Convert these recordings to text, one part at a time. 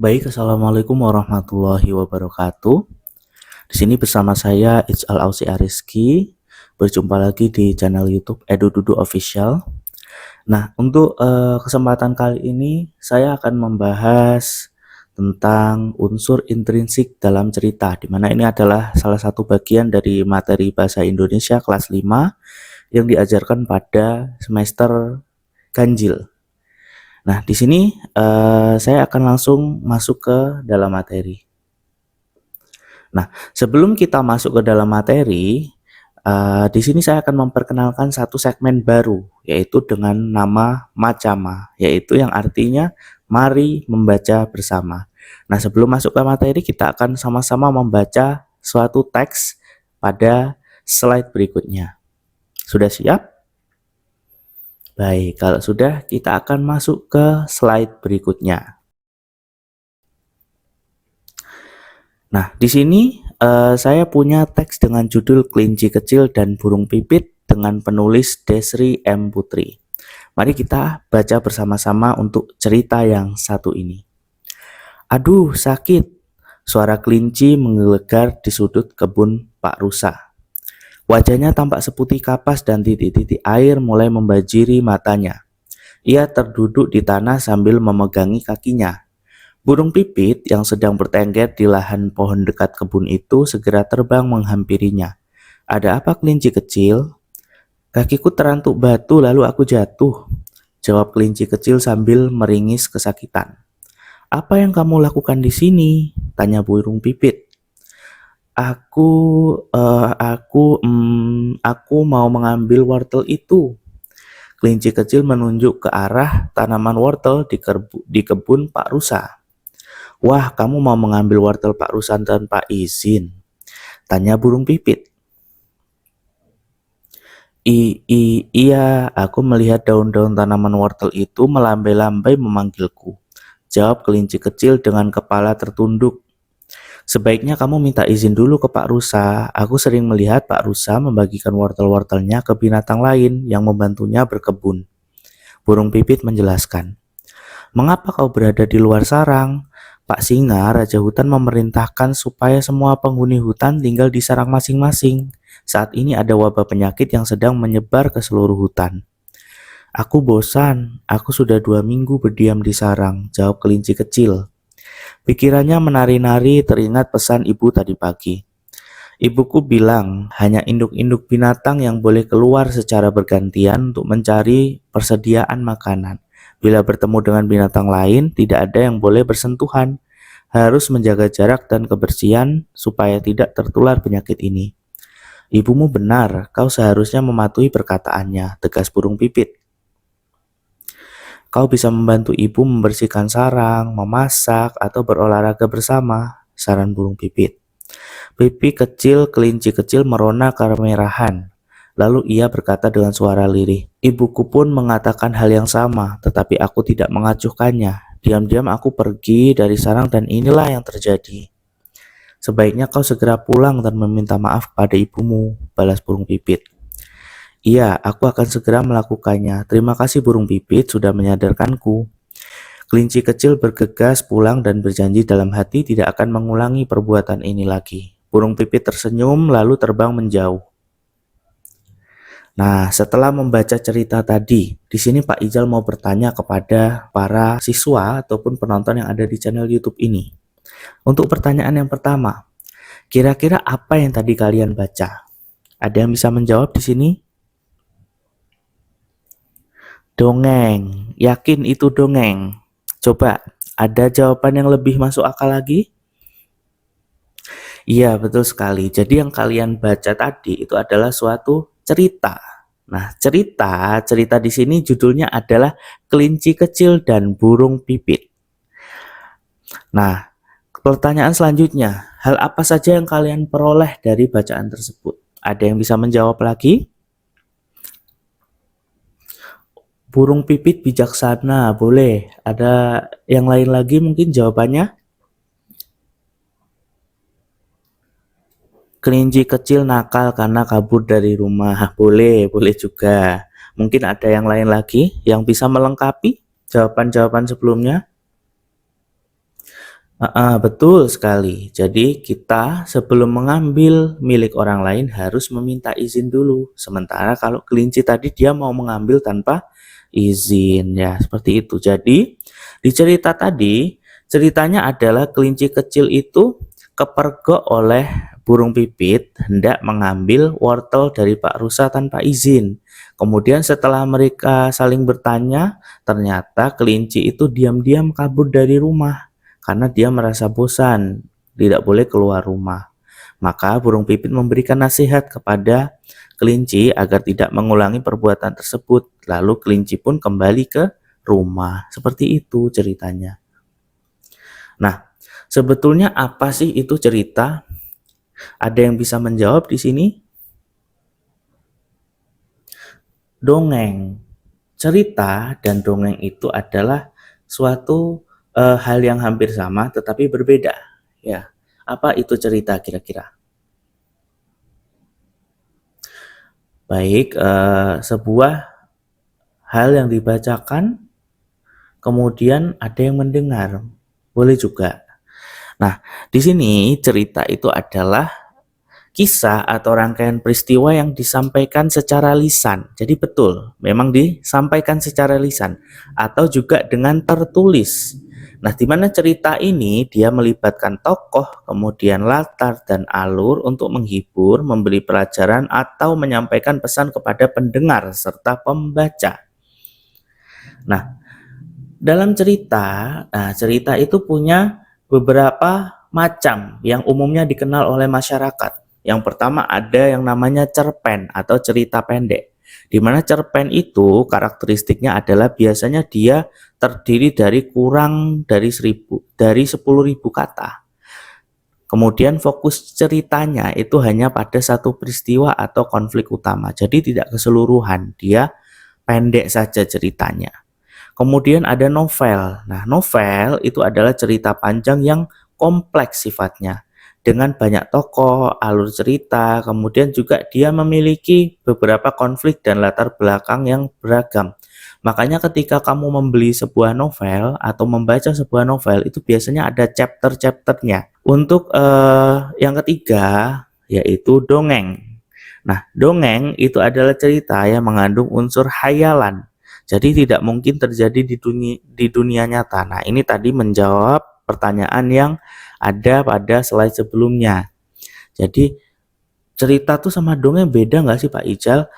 Baik, assalamualaikum warahmatullahi wabarakatuh. Di sini bersama saya Ijal Ausi Ariski. Berjumpa lagi di channel YouTube EduDudu Official. Nah, untuk kesempatan kali ini saya akan membahas tentang unsur intrinsik dalam cerita, di mana ini adalah salah satu bagian dari materi bahasa Indonesia kelas 5 yang diajarkan pada semester ganjil. Nah, di sini saya akan langsung masuk ke dalam materi. Nah, sebelum kita masuk ke dalam materi, di sini saya akan memperkenalkan satu segmen baru, yaitu dengan nama Macama, yaitu yang artinya mari membaca bersama. Nah, sebelum masuk ke materi, kita akan sama-sama membaca suatu teks pada slide berikutnya. Sudah siap? Baik, kalau sudah, kita akan masuk ke slide berikutnya. Nah, di sini saya punya teks dengan judul Kelinci Kecil dan Burung Pipit dengan penulis Desri M. Putri. Mari kita baca bersama-sama untuk cerita yang satu ini. Aduh, sakit. Suara kelinci menggelegar di sudut kebun Pak Rusa. Wajahnya tampak seputih kapas dan titik-titik air mulai membanjiri matanya. Ia terduduk di tanah sambil memegangi kakinya. Burung pipit yang sedang bertengger di lahan pohon dekat kebun itu segera terbang menghampirinya. Ada apa, kelinci kecil? Kakiku terantuk batu lalu aku jatuh, jawab kelinci kecil sambil meringis kesakitan. Apa yang kamu lakukan di sini? Tanya burung pipit. Aku mau mengambil wortel itu. Kelinci kecil menunjuk ke arah tanaman wortel di kebun Pak Rusa. Wah, kamu mau mengambil wortel Pak Rusa tanpa izin? Tanya burung pipit. Iya, aku melihat daun-daun tanaman wortel itu melambai-lambai memanggilku. Jawab kelinci kecil dengan kepala tertunduk. Sebaiknya kamu minta izin dulu ke Pak Rusa. Aku sering melihat Pak Rusa membagikan wortel-wortelnya ke binatang lain yang membantunya berkebun. Burung pipit menjelaskan. Mengapa kau berada di luar sarang? Pak Singa, Raja Hutan memerintahkan supaya semua penghuni hutan tinggal di sarang masing-masing. Saat ini ada wabah penyakit yang sedang menyebar ke seluruh hutan. Aku bosan, aku sudah 2 minggu berdiam di sarang, jawab kelinci kecil. Pikirannya menari-nari teringat pesan ibu tadi pagi. Ibuku bilang hanya induk-induk binatang yang boleh keluar secara bergantian untuk mencari persediaan makanan. Bila bertemu dengan binatang lain, tidak ada yang boleh bersentuhan. Harus menjaga jarak dan kebersihan supaya tidak tertular penyakit ini. Ibumu benar, kau seharusnya mematuhi perkataannya, tegas burung pipit. Kau bisa membantu ibu membersihkan sarang, memasak, atau berolahraga bersama, saran burung pipit. Pipi kecil kelinci kecil merona kemerahan. Lalu ia berkata dengan suara lirih, ibuku pun mengatakan hal yang sama, tetapi aku tidak mengacuhkannya. Diam-diam aku pergi dari sarang dan inilah yang terjadi. Sebaiknya kau segera pulang dan meminta maaf pada ibumu, balas burung pipit. Iya, aku akan segera melakukannya. Terima kasih burung pipit sudah menyadarkanku. Kelinci kecil bergegas pulang dan berjanji dalam hati tidak akan mengulangi perbuatan ini lagi. Burung pipit tersenyum lalu terbang menjauh. Nah, setelah membaca cerita tadi, di sini Pak Ijal mau bertanya kepada para siswa ataupun penonton yang ada di channel YouTube ini. Untuk pertanyaan yang pertama, kira-kira apa yang tadi kalian baca? Ada yang bisa menjawab di sini? Dongeng, yakin itu dongeng? Coba, ada jawaban yang lebih masuk akal lagi? Iya, betul sekali. Jadi yang kalian baca tadi itu adalah suatu cerita. Nah, cerita di sini judulnya adalah Kelinci Kecil dan Burung Pipit. Nah, pertanyaan selanjutnya, hal apa saja yang kalian peroleh dari bacaan tersebut? Ada yang bisa menjawab lagi? Burung pipit bijaksana, boleh. Ada yang lain lagi mungkin jawabannya? Kelinci kecil nakal karena kabur dari rumah, boleh juga. Mungkin ada yang lain lagi yang bisa melengkapi jawaban-jawaban sebelumnya? Betul sekali. Jadi kita sebelum mengambil milik orang lain harus meminta izin dulu. Sementara kalau kelinci tadi dia mau mengambil tanpa izin ya, seperti itu. Jadi di cerita tadi, ceritanya adalah kelinci kecil itu kepergok oleh burung pipit hendak mengambil wortel dari Pak Rusa tanpa izin. Kemudian setelah mereka saling bertanya, ternyata kelinci itu diam-diam kabur dari rumah karena dia merasa bosan, tidak boleh keluar rumah. Maka burung pipit memberikan nasihat kepada kelinci agar tidak mengulangi perbuatan tersebut. Lalu kelinci pun kembali ke rumah. Seperti itu ceritanya. Nah, sebetulnya apa sih itu cerita? Ada yang bisa menjawab di sini? Dongeng. Cerita dan dongeng itu adalah suatu hal yang hampir sama tetapi berbeda. Ya, apa itu cerita kira-kira? Baik, sebuah hal yang dibacakan, kemudian ada yang mendengar, boleh juga. Nah, di sini cerita itu adalah kisah atau rangkaian peristiwa yang disampaikan secara lisan. Jadi betul, memang disampaikan secara lisan atau juga dengan tertulis. Nah, di mana cerita ini dia melibatkan tokoh, kemudian latar dan alur untuk menghibur, memberi pelajaran atau menyampaikan pesan kepada pendengar serta pembaca. Nah, dalam cerita itu punya beberapa macam yang umumnya dikenal oleh masyarakat. Yang pertama ada yang namanya cerpen atau cerita pendek. Di mana cerpen itu karakteristiknya adalah biasanya dia terdiri dari kurang dari 10.000 kata. Kemudian fokus ceritanya itu hanya pada satu peristiwa atau konflik utama. Jadi tidak keseluruhan, dia pendek saja ceritanya. Kemudian ada novel. Nah, novel itu adalah cerita panjang yang kompleks sifatnya dengan banyak tokoh, alur cerita, kemudian juga dia memiliki beberapa konflik dan latar belakang yang beragam. Makanya ketika kamu membeli sebuah novel atau membaca sebuah novel itu biasanya ada chapter-chapternya. Untuk yang ketiga yaitu dongeng. Nah, dongeng itu adalah cerita yang mengandung unsur hayalan. Jadi tidak mungkin terjadi di dunia nyata. Nah, ini tadi menjawab pertanyaan yang ada pada slide sebelumnya. Jadi cerita tuh sama dongeng beda nggak sih Pak Ijal?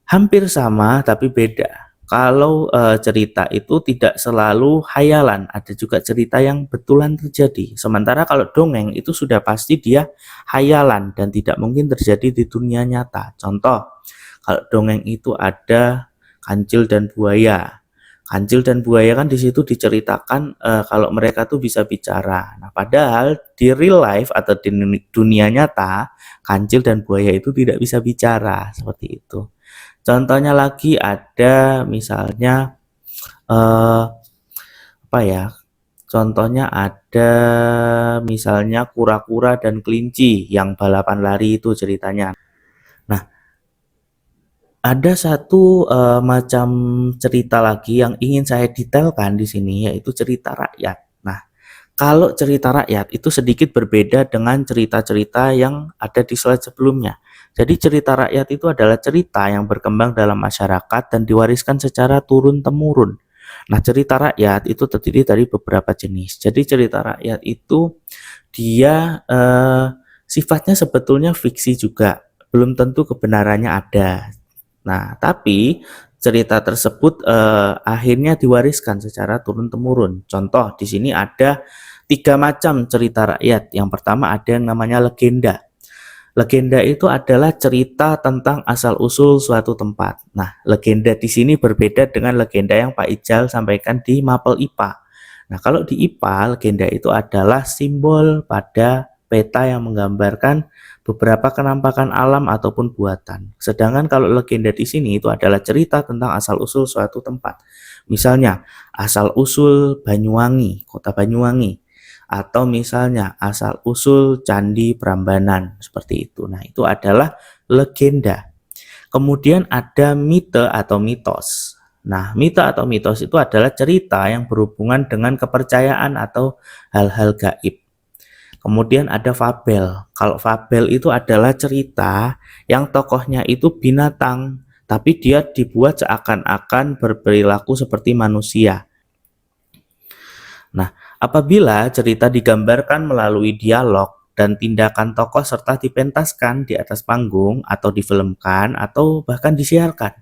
Hampir sama tapi beda. Kalau cerita itu tidak selalu hayalan, ada juga cerita yang betulan terjadi. Sementara kalau dongeng itu sudah pasti dia hayalan dan tidak mungkin terjadi di dunia nyata. Contoh, kalau dongeng itu ada kancil dan buaya. Kancil dan buaya kan di situ diceritakan kalau mereka tuh bisa bicara. Nah, padahal di real life atau di dunia nyata, kancil dan buaya itu tidak bisa bicara seperti itu. Contohnya lagi ada misalnya apa ya? Contohnya ada misalnya kura-kura dan kelinci yang balapan lari itu ceritanya. Nah, ada satu macam cerita lagi yang ingin saya detailkan di sini yaitu cerita rakyat. Nah, kalau cerita rakyat itu sedikit berbeda dengan cerita-cerita yang ada di slide sebelumnya. Jadi cerita rakyat itu adalah cerita yang berkembang dalam masyarakat dan diwariskan secara turun-temurun. Nah, cerita rakyat itu terdiri dari beberapa jenis. Jadi cerita rakyat itu dia sifatnya sebetulnya fiksi juga, belum tentu kebenarannya ada. Nah, tapi cerita tersebut akhirnya diwariskan secara turun-temurun. Contoh di sini ada 3 macam cerita rakyat. Yang pertama ada yang namanya legenda. Legenda itu adalah cerita tentang asal-usul suatu tempat. Nah, legenda di sini berbeda dengan legenda yang Pak Ijal sampaikan di Mapel IPA. Nah, kalau di IPA, legenda itu adalah simbol pada peta yang menggambarkan beberapa kenampakan alam ataupun buatan. Sedangkan kalau legenda di sini itu adalah cerita tentang asal-usul suatu tempat. Misalnya, asal-usul Banyuwangi, kota Banyuwangi, atau misalnya asal-usul Candi Prambanan, seperti itu. Nah, itu adalah legenda. Kemudian ada mite atau mitos. Nah, mito atau mitos itu adalah cerita yang berhubungan dengan kepercayaan atau hal-hal gaib. Kemudian ada fabel. Kalau fabel itu adalah cerita yang tokohnya itu binatang, tapi dia dibuat seakan-akan berperilaku seperti manusia. Nah, apabila cerita digambarkan melalui dialog dan tindakan tokoh serta dipentaskan di atas panggung atau difilmkan atau bahkan disiarkan.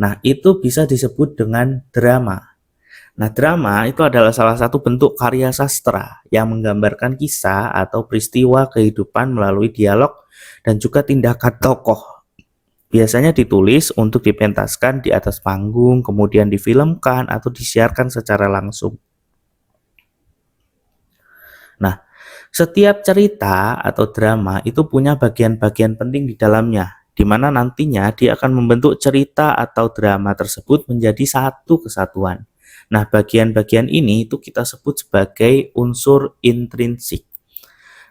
Nah, itu bisa disebut dengan drama. Nah, drama itu adalah salah satu bentuk karya sastra yang menggambarkan kisah atau peristiwa kehidupan melalui dialog dan juga tindakan tokoh. Biasanya ditulis untuk dipentaskan di atas panggung, kemudian difilmkan atau disiarkan secara langsung. Nah, setiap cerita atau drama itu punya bagian-bagian penting di dalamnya, di mana nantinya dia akan membentuk cerita atau drama tersebut menjadi satu kesatuan. Nah, bagian-bagian ini itu kita sebut sebagai unsur intrinsik.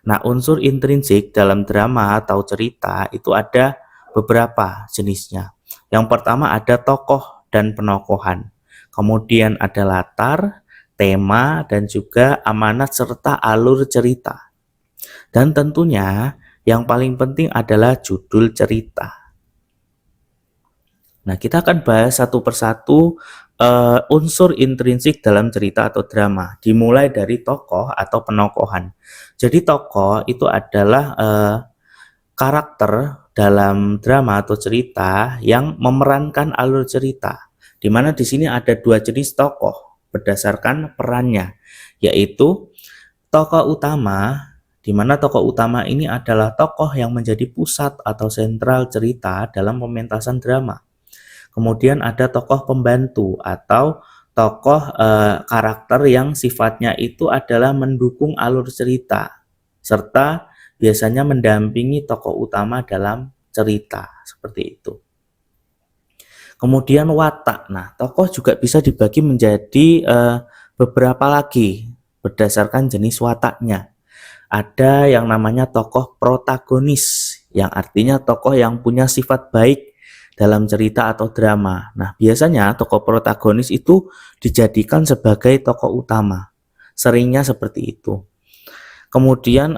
Nah, unsur intrinsik dalam drama atau cerita itu ada beberapa jenisnya. Yang pertama ada tokoh dan penokohan. Kemudian ada latar, tema, dan juga amanat serta alur cerita. Dan tentunya yang paling penting adalah judul cerita. Nah, kita akan bahas satu persatu unsur intrinsik dalam cerita atau drama, dimulai dari tokoh atau penokohan. Jadi tokoh itu adalah karakter dalam drama atau cerita yang memerankan alur cerita, di mana di sini ada dua jenis tokoh berdasarkan perannya, yaitu tokoh utama, di mana tokoh utama ini adalah tokoh yang menjadi pusat atau sentral cerita dalam pementasan drama. Kemudian ada tokoh pembantu atau tokoh karakter yang sifatnya itu adalah mendukung alur cerita, serta biasanya mendampingi tokoh utama dalam cerita, seperti itu. Kemudian watak. Nah, tokoh juga bisa dibagi menjadi beberapa lagi berdasarkan jenis wataknya. Ada yang namanya tokoh protagonis, yang artinya tokoh yang punya sifat baik dalam cerita atau drama. Nah, biasanya tokoh protagonis itu dijadikan sebagai tokoh utama. Seringnya seperti itu. Kemudian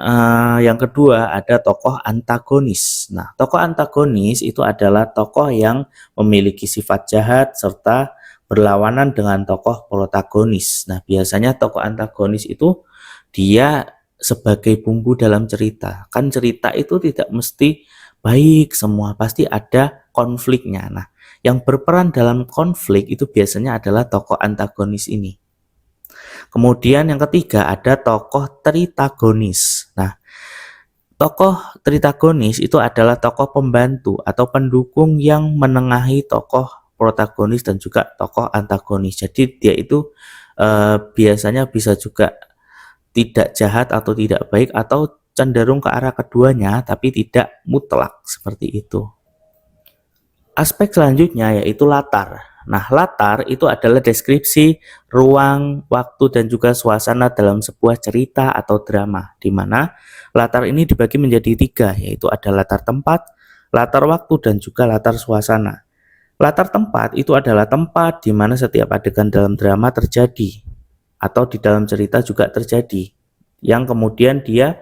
yang kedua ada tokoh antagonis. Nah, tokoh antagonis itu adalah tokoh yang memiliki sifat jahat serta berlawanan dengan tokoh protagonis. Nah, biasanya tokoh antagonis itu dia sebagai bumbu dalam cerita. Kan cerita itu tidak mesti baik semua, pasti ada konfliknya. Nah, yang berperan dalam konflik itu biasanya adalah tokoh antagonis ini. Kemudian yang ketiga ada tokoh tritagonis. Nah, tokoh tritagonis itu adalah tokoh pembantu atau pendukung yang menengahi tokoh protagonis dan juga tokoh antagonis. Jadi dia itu biasanya bisa juga tidak jahat atau tidak baik atau cenderung ke arah keduanya, tapi tidak mutlak seperti itu. Aspek selanjutnya yaitu latar. Nah, latar itu adalah deskripsi ruang, waktu, dan juga suasana dalam sebuah cerita atau drama, di mana latar ini dibagi menjadi tiga, yaitu ada latar tempat, latar waktu, dan juga latar suasana. Latar tempat itu adalah tempat di mana setiap adegan dalam drama terjadi, atau di dalam cerita juga terjadi, yang kemudian dia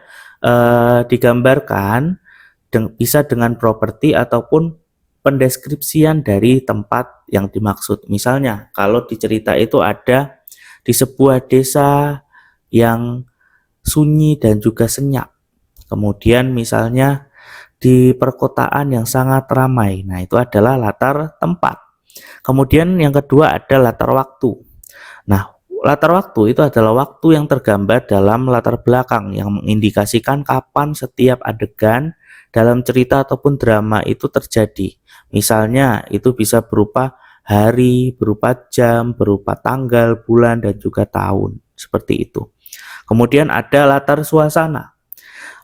digambarkan bisa dengan properti ataupun pendeskripsian dari tempat yang dimaksud. Misalnya, kalau di cerita itu ada di sebuah desa yang sunyi dan juga senyap. Kemudian misalnya di perkotaan yang sangat ramai. Nah, itu adalah latar tempat. Kemudian yang kedua ada latar waktu. Nah, latar waktu itu adalah waktu yang tergambar dalam latar belakang yang mengindikasikan kapan setiap adegan dalam cerita ataupun drama itu terjadi. Misalnya itu bisa berupa hari, berupa jam, berupa tanggal, bulan, dan juga tahun. Seperti itu. Kemudian ada latar suasana.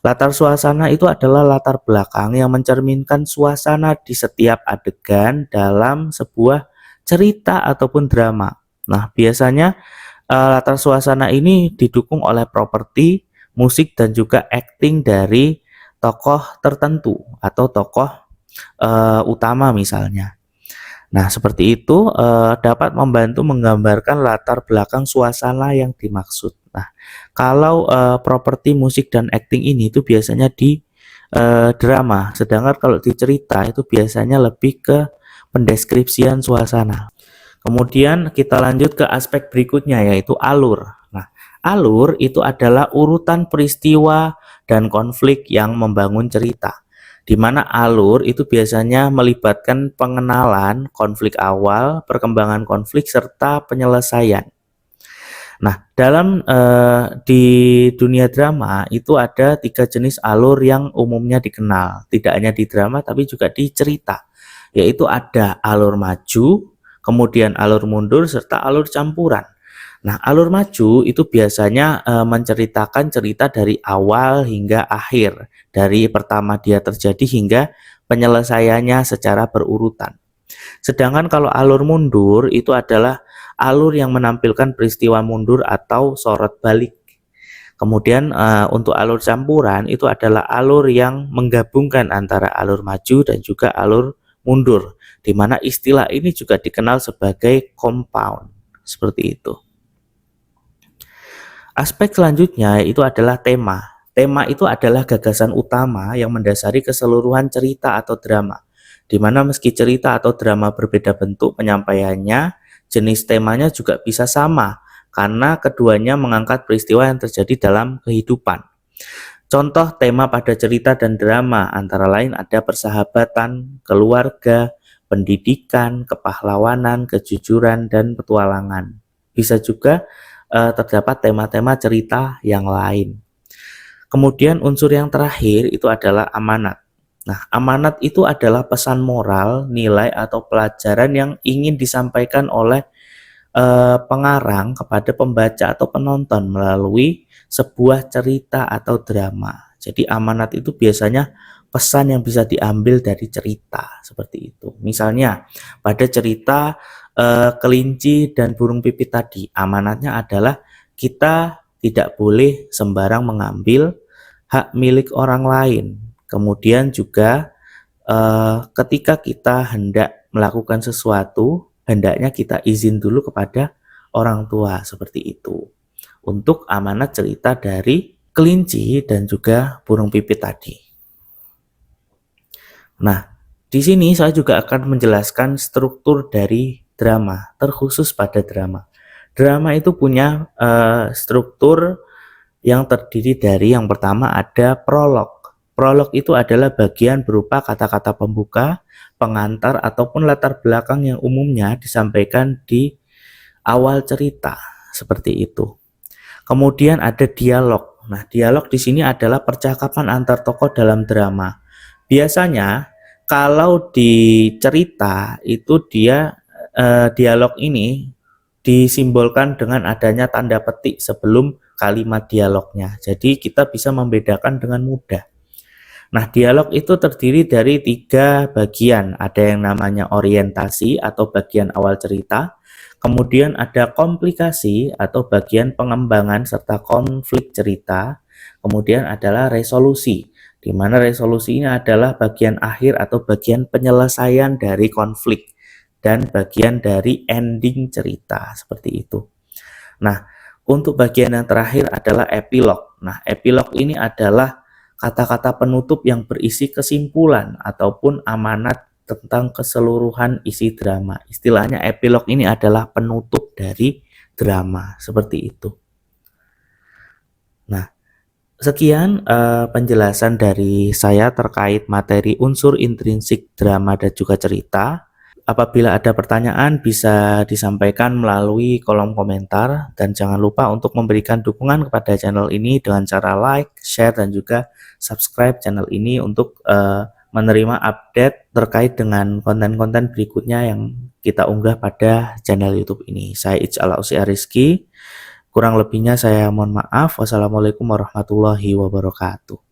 Latar suasana itu adalah latar belakang yang mencerminkan suasana di setiap adegan dalam sebuah cerita ataupun drama. Nah, biasanya latar suasana ini didukung oleh properti, musik, dan juga acting dari tokoh tertentu atau tokoh utama misalnya. Nah, seperti itu dapat membantu menggambarkan latar belakang suasana yang dimaksud. Nah, kalau properti musik dan acting ini itu biasanya di drama, sedangkan kalau di cerita itu biasanya lebih ke pendeskripsian suasana. Kemudian kita lanjut ke aspek berikutnya yaitu alur. Nah, alur itu adalah urutan peristiwa dan konflik yang membangun cerita. Di mana alur itu biasanya melibatkan pengenalan konflik awal, perkembangan konflik serta penyelesaian. Nah, di dunia drama itu ada 3 jenis alur yang umumnya dikenal, tidak hanya di drama tapi juga di cerita, yaitu ada alur maju, kemudian alur mundur serta alur campuran. Nah, alur maju itu biasanya menceritakan cerita dari awal hingga akhir, dari pertama dia terjadi hingga penyelesaiannya secara berurutan. Sedangkan kalau alur mundur itu adalah alur yang menampilkan peristiwa mundur atau sorot balik. Kemudian untuk alur campuran itu adalah alur yang menggabungkan antara alur maju dan juga alur mundur, di mana istilah ini juga dikenal sebagai compound. Seperti itu. Aspek selanjutnya itu adalah tema. Tema itu adalah gagasan utama yang mendasari keseluruhan cerita atau drama, di mana meski cerita atau drama berbeda bentuk penyampaiannya, jenis temanya juga bisa sama, karena keduanya mengangkat peristiwa yang terjadi dalam kehidupan. Contoh tema pada cerita dan drama antara lain ada persahabatan, keluarga, pendidikan, kepahlawanan, kejujuran, dan petualangan. Bisa juga terdapat tema-tema cerita yang lain. Kemudian unsur yang terakhir itu adalah amanat. Nah, amanat itu adalah pesan moral, nilai atau pelajaran yang ingin disampaikan oleh pengarang kepada pembaca atau penonton melalui sebuah cerita atau drama. Jadi amanat itu biasanya pesan yang bisa diambil dari cerita seperti itu. Misalnya pada cerita kelinci dan burung pipit tadi, amanatnya adalah kita tidak boleh sembarang mengambil hak milik orang lain. Kemudian juga ketika kita hendak melakukan sesuatu, hendaknya kita izin dulu kepada orang tua, seperti itu. Untuk amanat cerita dari kelinci dan juga burung pipit tadi. Nah, di sini saya juga akan menjelaskan struktur dari drama, terkhusus pada drama. Drama itu punya struktur yang terdiri dari yang pertama ada prolog. Prolog itu adalah bagian berupa kata-kata pembuka, pengantar, ataupun latar belakang yang umumnya disampaikan di awal cerita, seperti itu. Kemudian ada dialog. Nah, dialog di sini adalah percakapan antar tokoh dalam drama. Biasanya kalau di cerita itu dialog ini disimbolkan dengan adanya tanda petik sebelum kalimat dialognya. Jadi kita bisa membedakan dengan mudah. Nah, dialog itu terdiri dari 3 bagian. Ada yang namanya orientasi atau bagian awal cerita. Kemudian ada komplikasi atau bagian pengembangan serta konflik cerita. Kemudian adalah resolusi, di mana resolusi ini adalah bagian akhir atau bagian penyelesaian dari konflik dan bagian dari ending cerita, seperti itu. Nah, untuk bagian yang terakhir adalah epilog. Nah, epilog ini adalah kata-kata penutup yang berisi kesimpulan ataupun amanat tentang keseluruhan isi drama. Istilahnya epilog ini adalah penutup dari drama, seperti itu. Nah, sekian penjelasan dari saya terkait materi unsur intrinsik drama dan juga cerita. Apabila ada pertanyaan bisa disampaikan melalui kolom komentar dan jangan lupa untuk memberikan dukungan kepada channel ini dengan cara like, share, dan juga subscribe channel ini untuk menerima update terkait dengan konten-konten berikutnya yang kita unggah pada channel YouTube ini. Saya Ij'al Rizky, kurang lebihnya saya mohon maaf. Wassalamualaikum warahmatullahi wabarakatuh.